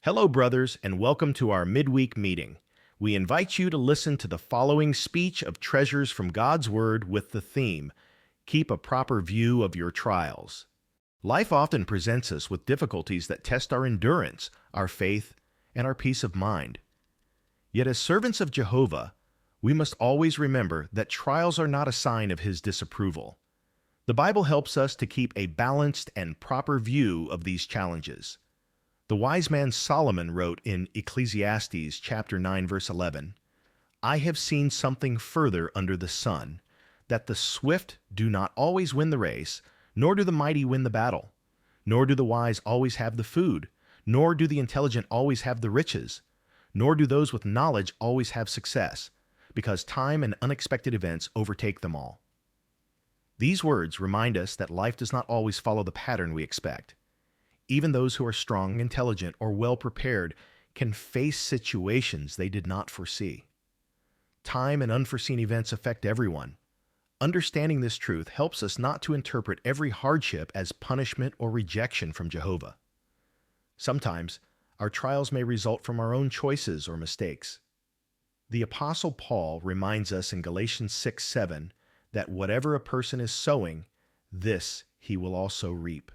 Hello, brothers, and welcome to our midweek meeting. We invite you to listen to the following speech of treasures from God's Word with the theme, Keep a Proper View of Your Trials. Life often presents us with difficulties that test our endurance, our faith, and our peace of mind. Yet as servants of Jehovah, we must always remember that trials are not a sign of His disapproval. The Bible helps us to keep a balanced and proper view of these challenges. The wise man Solomon wrote in Ecclesiastes chapter 9, verse 11, "I have seen something further under the sun, that the swift do not always win the race, nor do the mighty win the battle, nor do the wise always have the food, nor do the intelligent always have the riches, nor do those with knowledge always have success, because time and unexpected events overtake them all." These words remind us that life does not always follow the pattern we expect. Even those who are strong, intelligent, or well-prepared can face situations they did not foresee. Time and unforeseen events affect everyone. Understanding this truth helps us not to interpret every hardship as punishment or rejection from Jehovah. Sometimes, our trials may result from our own choices or mistakes. The Apostle Paul reminds us in Galatians 6:7 that whatever a person is sowing, this he will also reap.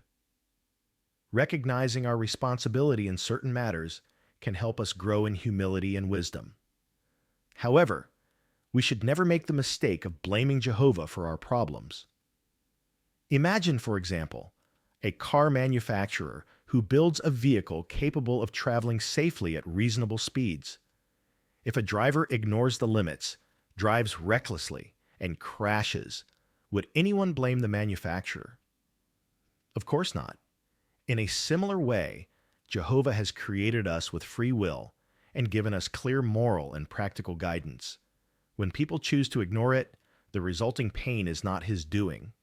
Recognizing our responsibility in certain matters can help us grow in humility and wisdom. However, we should never make the mistake of blaming Jehovah for our problems. Imagine, for example, a car manufacturer who builds a vehicle capable of traveling safely at reasonable speeds. If a driver ignores the limits, drives recklessly, and crashes, would anyone blame the manufacturer? Of course not. In a similar way, Jehovah has created us with free will and given us clear moral and practical guidance. When people choose to ignore it, the resulting pain is not His doing.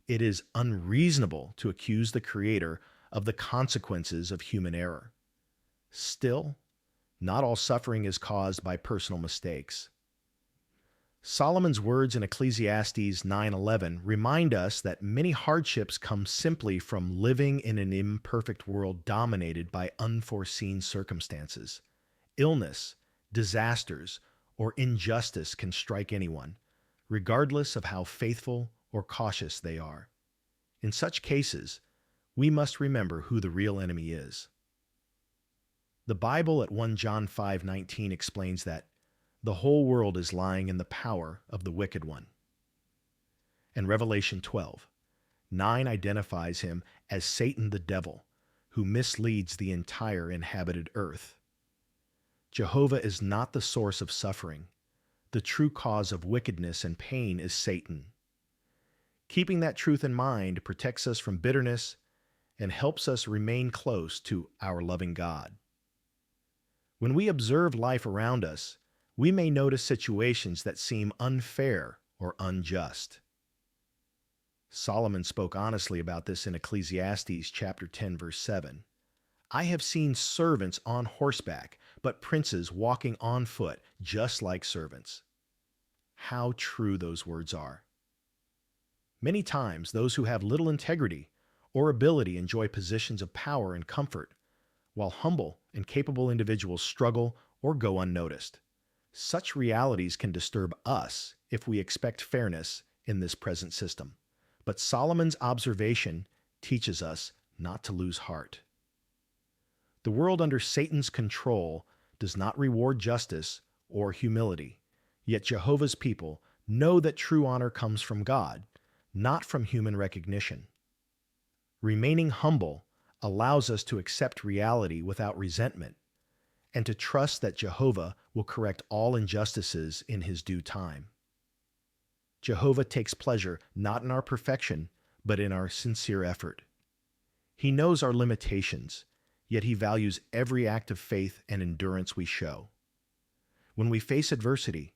It is unreasonable to accuse the Creator of the consequences of human error. Still, not all suffering is caused by personal mistakes. Solomon's words in Ecclesiastes 9:11 remind us that many hardships come simply from living in an imperfect world dominated by unforeseen circumstances. Illness, disasters, or injustice can strike anyone, regardless of how faithful or cautious they are. In such cases, we must remember who the real enemy is. The Bible at 1 John 5:19 explains that the whole world is lying in the power of the wicked one. And Revelation 12:9 identifies him as Satan the devil, who misleads the entire inhabited earth. Jehovah is not the source of suffering. The true cause of wickedness and pain is Satan. Keeping that truth in mind protects us from bitterness and helps us remain close to our loving God. When we observe life around us, we may notice situations that seem unfair or unjust. Solomon spoke honestly about this in Ecclesiastes chapter 10, verse 7. "I have seen servants on horseback, but princes walking on foot, just like servants." How true those words are. Many times, those who have little integrity or ability enjoy positions of power and comfort, while humble and capable individuals struggle or go unnoticed. Such realities can disturb us if we expect fairness in this present system. But Solomon's observation teaches us not to lose heart. The world under Satan's control does not reward justice or humility, yet Jehovah's people know that true honor comes from God, not from human recognition. Remaining humble allows us to accept reality without resentment, and to trust that Jehovah will correct all injustices in His due time. Jehovah takes pleasure not in our perfection, but in our sincere effort. He knows our limitations, yet He values every act of faith and endurance we show. When we face adversity,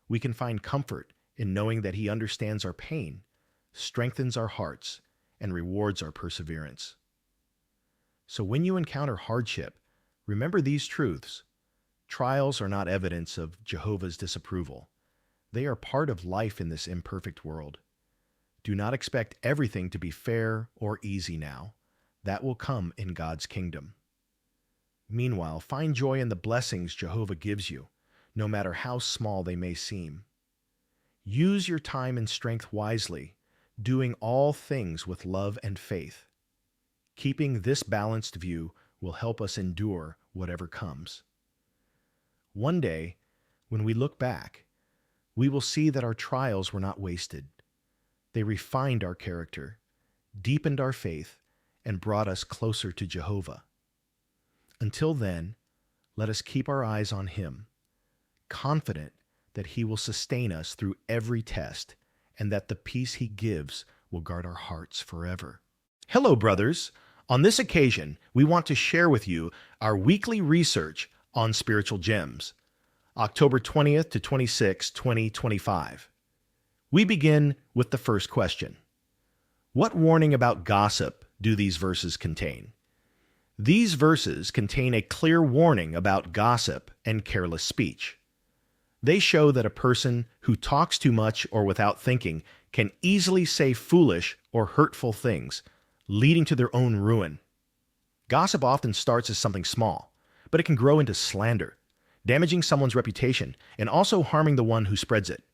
we can find comfort in knowing that He understands our pain, strengthens our hearts, and rewards our perseverance. So when you encounter hardship, remember these truths. Trials are not evidence of Jehovah's disapproval. They are part of life in this imperfect world. Do not expect everything to be fair or easy now. That will come in God's kingdom. Meanwhile, find joy in the blessings Jehovah gives you, no matter how small they may seem. Use your time and strength wisely, doing all things with love and faith. Keeping this balanced view will help us endure whatever comes. One day, when we look back, we will see that our trials were not wasted. They refined our character, deepened our faith, and brought us closer to Jehovah. Until then, let us keep our eyes on Him, confident that He will sustain us through every test and that the peace He gives will guard our hearts forever. Hello, brothers. On this occasion, we want to share with you our weekly research on spiritual gems, October 20th to 26, 2025. We begin with the first question. What warning about gossip do these verses contain? These verses contain a clear warning about gossip and careless speech. They show that a person who talks too much or without thinking can easily say foolish or hurtful things, leading to their own ruin. Gossip often starts as something small, but it can grow into slander, damaging someone's reputation and also harming the one who spreads it.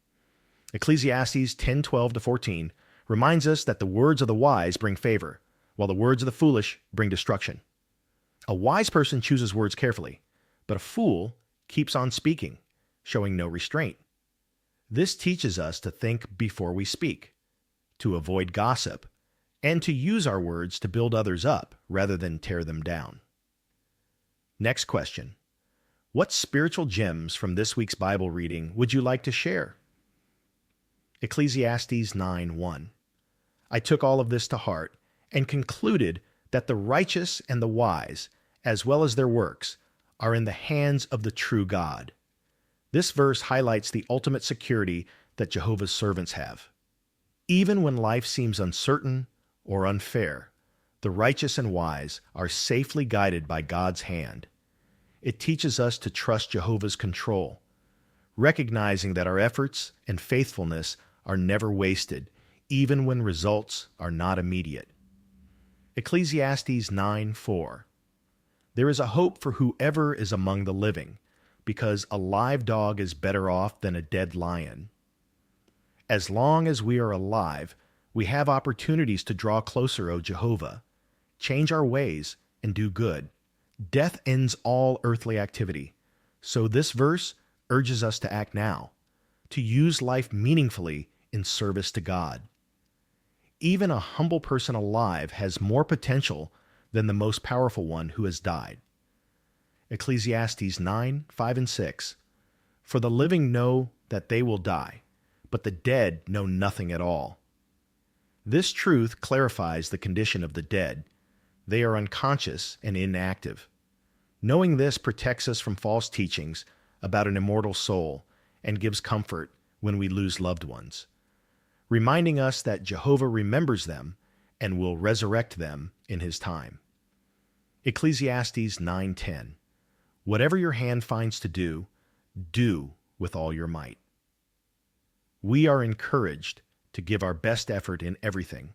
Ecclesiastes 10:12-14 reminds us that the words of the wise bring favor, while the words of the foolish bring destruction. A wise person chooses words carefully, but a fool keeps on speaking, showing no restraint. This teaches us to think before we speak, to avoid gossip, and to use our words to build others up rather than tear them down. Next question. What spiritual gems from this week's Bible reading would you like to share? Ecclesiastes 9:1. I took all of this to heart and concluded that the righteous and the wise, as well as their works, are in the hands of the true God. This verse highlights the ultimate security that Jehovah's servants have. Even when life seems uncertain or unfair, the righteous and wise are safely guided by God's hand. It teaches us to trust Jehovah's control, recognizing that our efforts and faithfulness are never wasted, even when results are not immediate. Ecclesiastes 9:4. There is a hope for whoever is among the living, because a live dog is better off than a dead lion. As long as we are alive, we have opportunities to draw closer, O Jehovah, change our ways, and do good. Death ends all earthly activity, so this verse urges us to act now, to use life meaningfully in service to God. Even a humble person alive has more potential than the most powerful one who has died. Ecclesiastes 9:5-6. For the living know that they will die, but the dead know nothing at all. This truth clarifies the condition of the dead. They are unconscious and inactive. Knowing this protects us from false teachings about an immortal soul and gives comfort when we lose loved ones, reminding us that Jehovah remembers them and will resurrect them in His time. Ecclesiastes 9:10. Whatever your hand finds to do, do with all your might. We are encouraged to give our best effort in everything,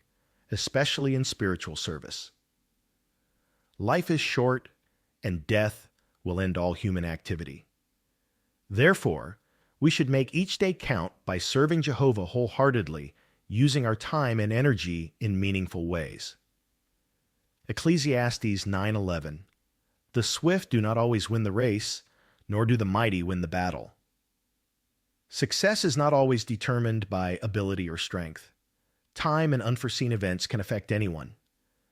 especially in spiritual service. Life is short, and death will end all human activity. Therefore, we should make each day count by serving Jehovah wholeheartedly, using our time and energy in meaningful ways. Ecclesiastes 9:11. The swift do not always win the race, nor do the mighty win the battle. Success is not always determined by ability or strength. Time and unforeseen events can affect anyone.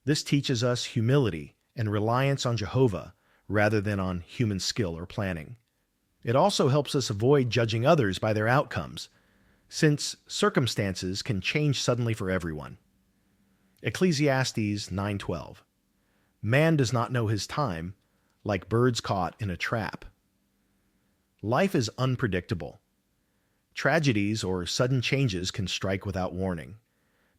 This teaches us humility and reliance on Jehovah rather than on human skill or planning. It also helps us avoid judging others by their outcomes, since circumstances can change suddenly for everyone. Ecclesiastes 9:12. Man does not know his time, like birds caught in a trap. Life is unpredictable. Tragedies or sudden changes can strike without warning.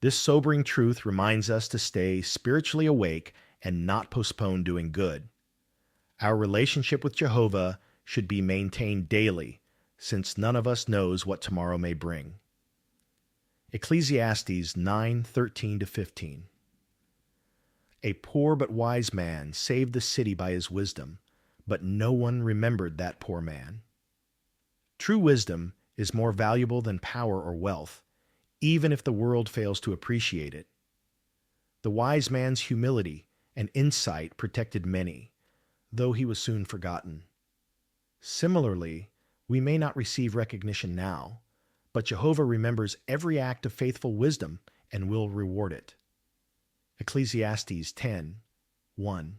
This sobering truth reminds us to stay spiritually awake and not postpone doing good. Our relationship with Jehovah should be maintained daily, since none of us knows what tomorrow may bring. Ecclesiastes 9:13-15. A poor but wise man saved the city by his wisdom, but no one remembered that poor man. True wisdom is more valuable than power or wealth, even if the world fails to appreciate it. The wise man's humility and insight protected many, though he was soon forgotten. Similarly, we may not receive recognition now, but Jehovah remembers every act of faithful wisdom and will reward it. Ecclesiastes 10:1.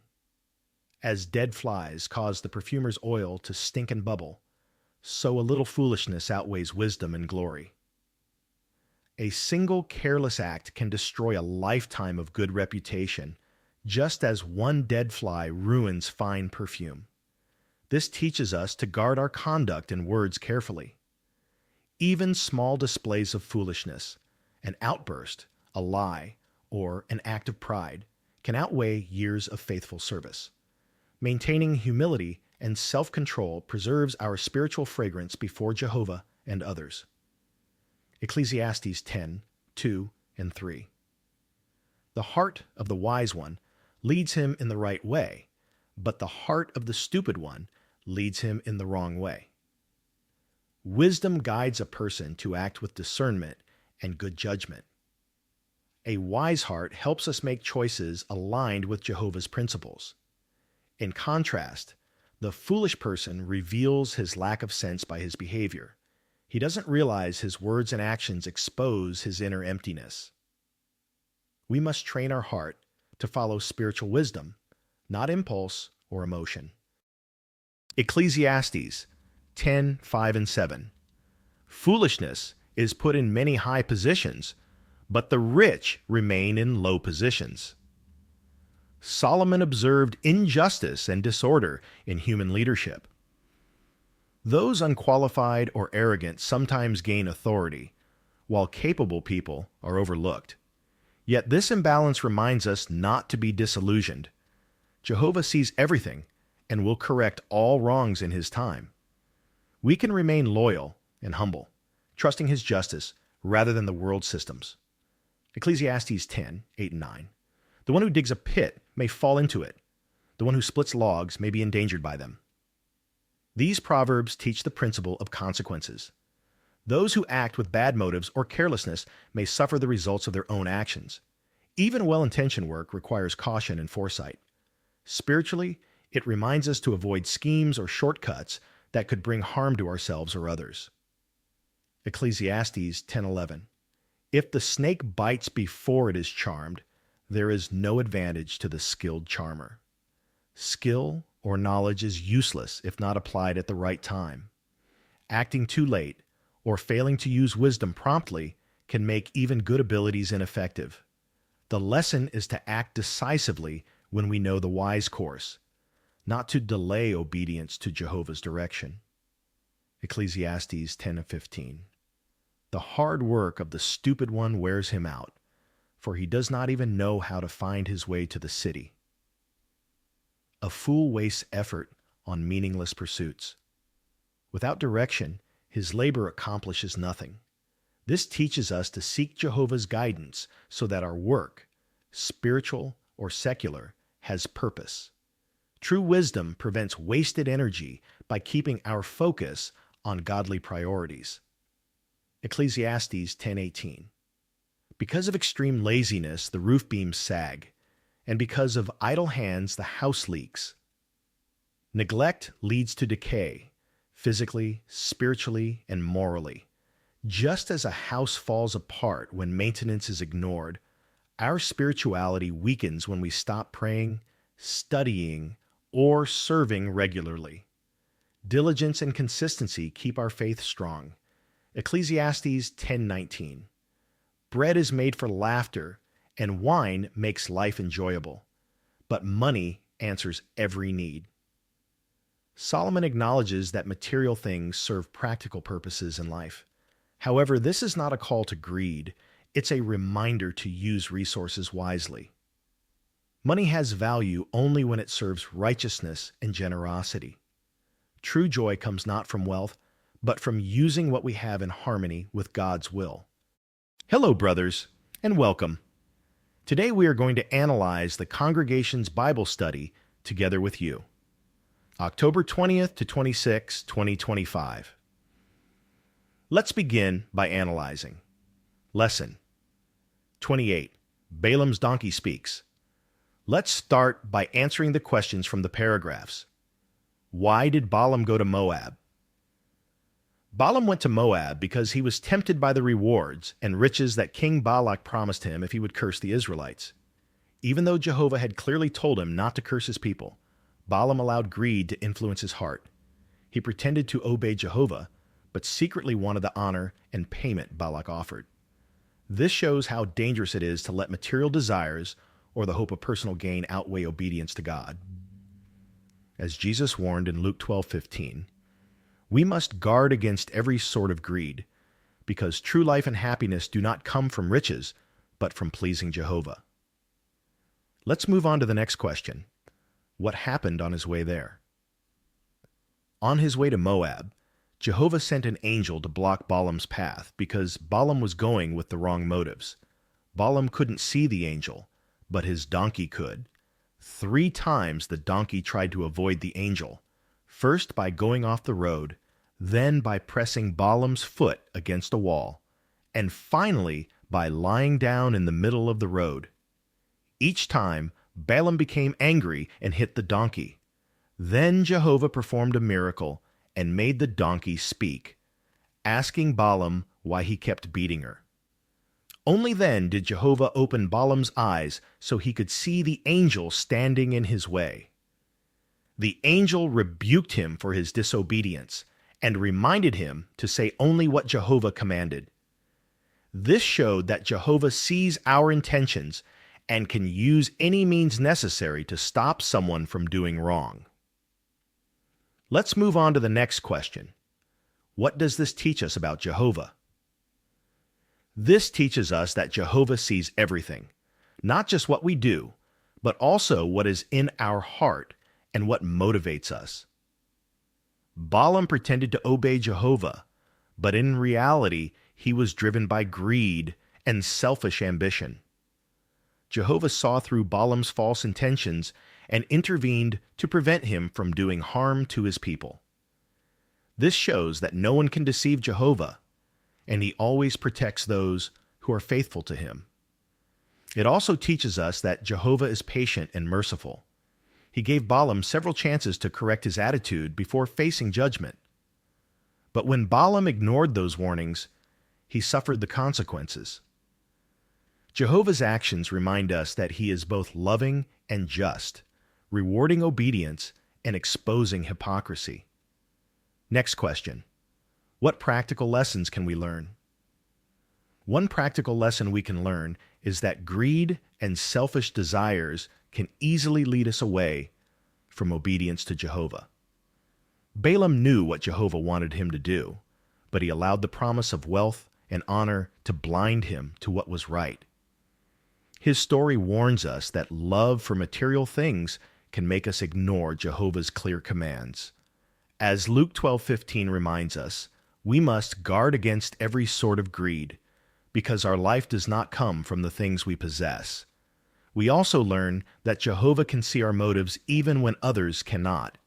As dead flies cause the perfumer's oil to stink and bubble, so a little foolishness outweighs wisdom and glory. A single careless act can destroy a lifetime of good reputation, just as one dead fly ruins fine perfume. This teaches us to guard our conduct and words carefully. Even small displays of foolishness, an outburst, a lie, or an act of pride, can outweigh years of faithful service. Maintaining humility and self-control preserves our spiritual fragrance before Jehovah and others. Ecclesiastes 10:2-3. The heart of the wise one leads him in the right way, but the heart of the stupid one leads him in the wrong way. Wisdom guides a person to act with discernment and good judgment. A wise heart helps us make choices aligned with Jehovah's principles. In contrast, the foolish person reveals his lack of sense by his behavior. He doesn't realize his words and actions expose his inner emptiness. We must train our heart to follow spiritual wisdom, not impulse or emotion. Ecclesiastes 10:5-7. Foolishness is put in many high positions, but the rich remain in low positions. Solomon observed injustice and disorder in human leadership. Those unqualified or arrogant sometimes gain authority, while capable people are overlooked. Yet this imbalance reminds us not to be disillusioned. Jehovah sees everything and will correct all wrongs in his time. We can remain loyal and humble, trusting his justice rather than the world's systems. Ecclesiastes 10:8-9. The one who digs a pit may fall into it. The one who splits logs may be endangered by them. These proverbs teach the principle of consequences. Those who act with bad motives or carelessness may suffer the results of their own actions. Even well-intentioned work requires caution and foresight. Spiritually, it reminds us to avoid schemes or shortcuts that could bring harm to ourselves or others. Ecclesiastes 10:11. If the snake bites before it is charmed, there is no advantage to the skilled charmer. Skill or knowledge is useless if not applied at the right time. Acting too late or failing to use wisdom promptly can make even good abilities ineffective. The lesson is to act decisively when we know the wise course, not to delay obedience to Jehovah's direction. Ecclesiastes 10:15. The hard work of the stupid one wears him out, for he does not even know how to find his way to the city. A fool wastes effort on meaningless pursuits. Without direction, his labor accomplishes nothing. This teaches us to seek Jehovah's guidance so that our work, spiritual or secular, has purpose. True wisdom prevents wasted energy by keeping our focus on godly priorities. Ecclesiastes 10:18. Because of extreme laziness, the roof beams sag, and because of idle hands, the house leaks. Neglect leads to decay, physically, spiritually, and morally. Just as a house falls apart when maintenance is ignored, our spirituality weakens when we stop praying, studying, or serving regularly. Diligence and consistency keep our faith strong. Ecclesiastes 10:19. Bread is made for laughter, and wine makes life enjoyable, but money answers every need. Solomon acknowledges that material things serve practical purposes in life. However, this is not a call to greed. It's a reminder to use resources wisely. Money has value only when it serves righteousness and generosity. True joy comes not from wealth, but from using what we have in harmony with God's will. Hello, brothers, and welcome. Today we are going to analyze the congregation's Bible study together with you. October 20th to 26, 2025. Let's begin by analyzing. Lesson 28. Balaam's donkey speaks. Let's start by answering the questions from the paragraphs. Why did Balaam go to Moab? Balaam went to Moab because he was tempted by the rewards and riches that King Balak promised him if he would curse the Israelites. Even though Jehovah had clearly told him not to curse his people, Balaam allowed greed to influence his heart. He pretended to obey Jehovah, but secretly wanted the honor and payment Balak offered. This shows how dangerous it is to let material desires or the hope of personal gain outweigh obedience to God. As Jesus warned in Luke 12:15, we must guard against every sort of greed, because true life and happiness do not come from riches, but from pleasing Jehovah. Let's move on to the next question. What happened on his way there? On his way to Moab, Jehovah sent an angel to block Balaam's path because Balaam was going with the wrong motives. Balaam couldn't see the angel, but his donkey could. 3 times the donkey tried to avoid the angel, first by going off the road, then by pressing Balaam's foot against a wall, and finally by lying down in the middle of the road. Each time, Balaam became angry and hit the donkey. Then Jehovah performed a miracle and made the donkey speak, asking Balaam why he kept beating her. Only then did Jehovah open Balaam's eyes so he could see the angel standing in his way. The angel rebuked him for his disobedience and reminded him to say only what Jehovah commanded. This showed that Jehovah sees our intentions and can use any means necessary to stop someone from doing wrong. Let's move on to the next question. What does this teach us about Jehovah? This teaches us that Jehovah sees everything, not just what we do, but also what is in our heart and what motivates us. Balaam pretended to obey Jehovah, but in reality, he was driven by greed and selfish ambition. Jehovah saw through Balaam's false intentions and intervened to prevent him from doing harm to his people. This shows that no one can deceive Jehovah, and he always protects those who are faithful to him. It also teaches us that Jehovah is patient and merciful. He gave Balaam several chances to correct his attitude before facing judgment. But when Balaam ignored those warnings, he suffered the consequences. Jehovah's actions remind us that he is both loving and just, rewarding obedience and exposing hypocrisy. Next question. What practical lessons can we learn? One practical lesson we can learn is that greed and selfish desires can easily lead us away from obedience to Jehovah. Balaam knew what Jehovah wanted him to do, but he allowed the promise of wealth and honor to blind him to what was right. His story warns us that love for material things can make us ignore Jehovah's clear commands. As Luke 12:15 reminds us, we must guard against every sort of greed, because our life does not come from the things we possess. We also learn that Jehovah can see our motives even when others cannot,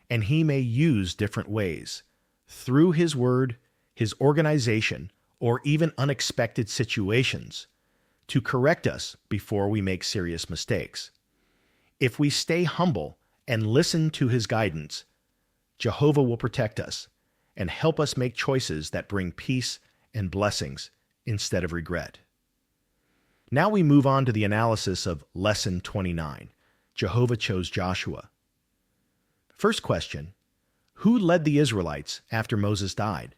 and he may use different ways, through his word, his organization, or even unexpected situations, to correct us before we make serious mistakes. If we stay humble and listen to his guidance, Jehovah will protect us and help us make choices that bring peace and blessings instead of regret. Now we move on to the analysis of Lesson 29. Jehovah chose Joshua. First question, who led the Israelites after Moses died?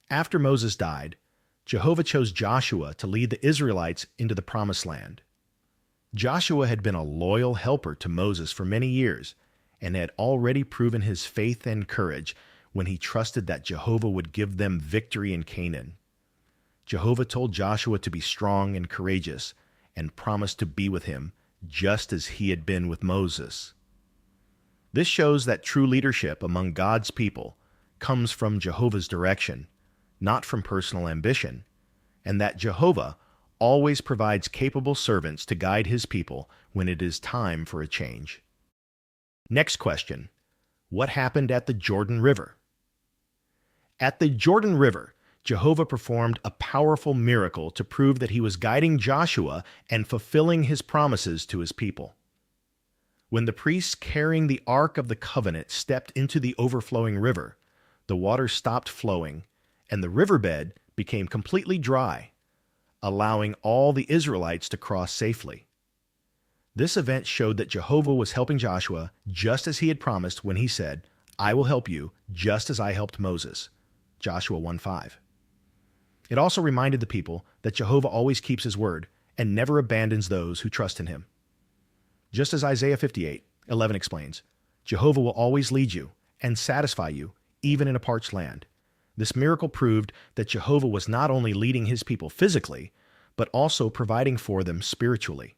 After Moses died, Jehovah chose Joshua to lead the Israelites into the Promised Land. Joshua had been a loyal helper to Moses for many years and had already proven his faith and courage when he trusted that Jehovah would give them victory in Canaan. Jehovah told Joshua to be strong and courageous and promised to be with him just as he had been with Moses. This shows that true leadership among God's people comes from Jehovah's direction, not from personal ambition, and that Jehovah always provides capable servants to guide his people when it is time for a change. Next question. What happened at the Jordan River? At the Jordan River, Jehovah performed a powerful miracle to prove that he was guiding Joshua and fulfilling his promises to his people. When the priests carrying the Ark of the Covenant stepped into the overflowing river, the water stopped flowing, and the riverbed became completely dry, allowing all the Israelites to cross safely. This event showed that Jehovah was helping Joshua just as he had promised when he said, "I will help you just as I helped Moses." Joshua 1:5. It also reminded the people that Jehovah always keeps his word and never abandons those who trust in him. Just as Isaiah 58:11 explains, Jehovah will always lead you and satisfy you, even in a parched land. This miracle proved that Jehovah was not only leading his people physically, but also providing for them spiritually,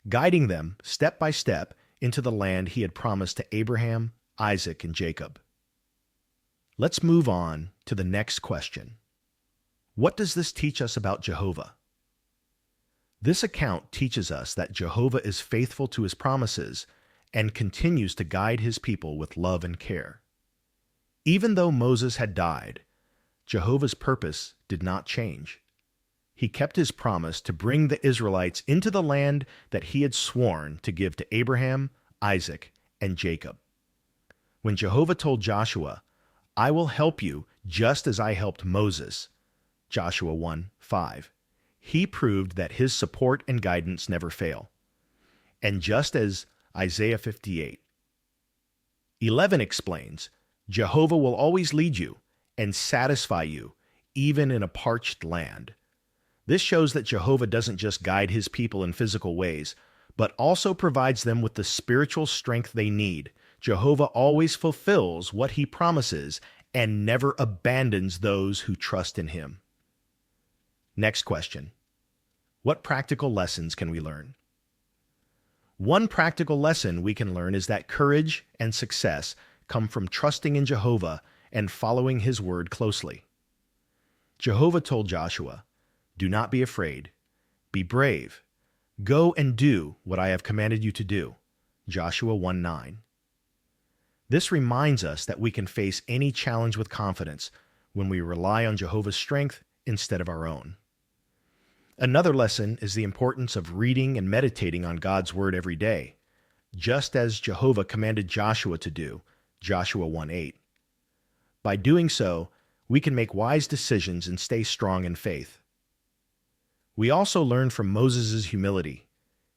guiding them step by step into the land he had promised to Abraham, Isaac, and Jacob. Let's move on to the next question. What does this teach us about Jehovah? This account teaches us that Jehovah is faithful to his promises and continues to guide his people with love and care. Even though Moses had died, Jehovah's purpose did not change. He kept his promise to bring the Israelites into the land that he had sworn to give to Abraham, Isaac, and Jacob. When Jehovah told Joshua, "I will help you just as I helped Moses," Joshua 1:5, he proved that his support and guidance never fail. And just as Isaiah 58:11 explains, Jehovah will always lead you and satisfy you, even in a parched land. This shows that Jehovah doesn't just guide his people in physical ways, but also provides them with the spiritual strength they need. Jehovah always fulfills what he promises and never abandons those who trust in him. Next question. What practical lessons can we learn? One practical lesson we can learn is that courage and success come from trusting in Jehovah and following his word closely. Jehovah told Joshua, "Do not be afraid. Be brave. Go and do what I have commanded you to do." Joshua 1:9. This reminds us that we can face any challenge with confidence when we rely on Jehovah's strength instead of our own. Another lesson is the importance of reading and meditating on God's word every day, just as Jehovah commanded Joshua to do, Joshua 1:8. By doing so, we can make wise decisions and stay strong in faith. We also learn from Moses' humility.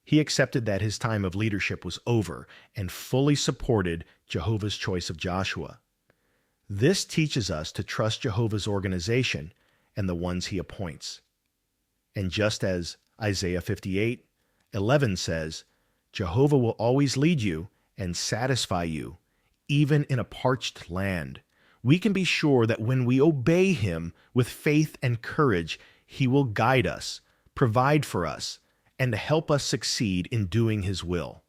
He accepted that his time of leadership was over and fully supported Jehovah's choice of Joshua. This teaches us to trust Jehovah's organization and the ones he appoints. And just as Isaiah 58:11 says, Jehovah will always lead you and satisfy you, even in a parched land. We can be sure that when we obey him with faith and courage, he will guide us, provide for us, and help us succeed in doing his will.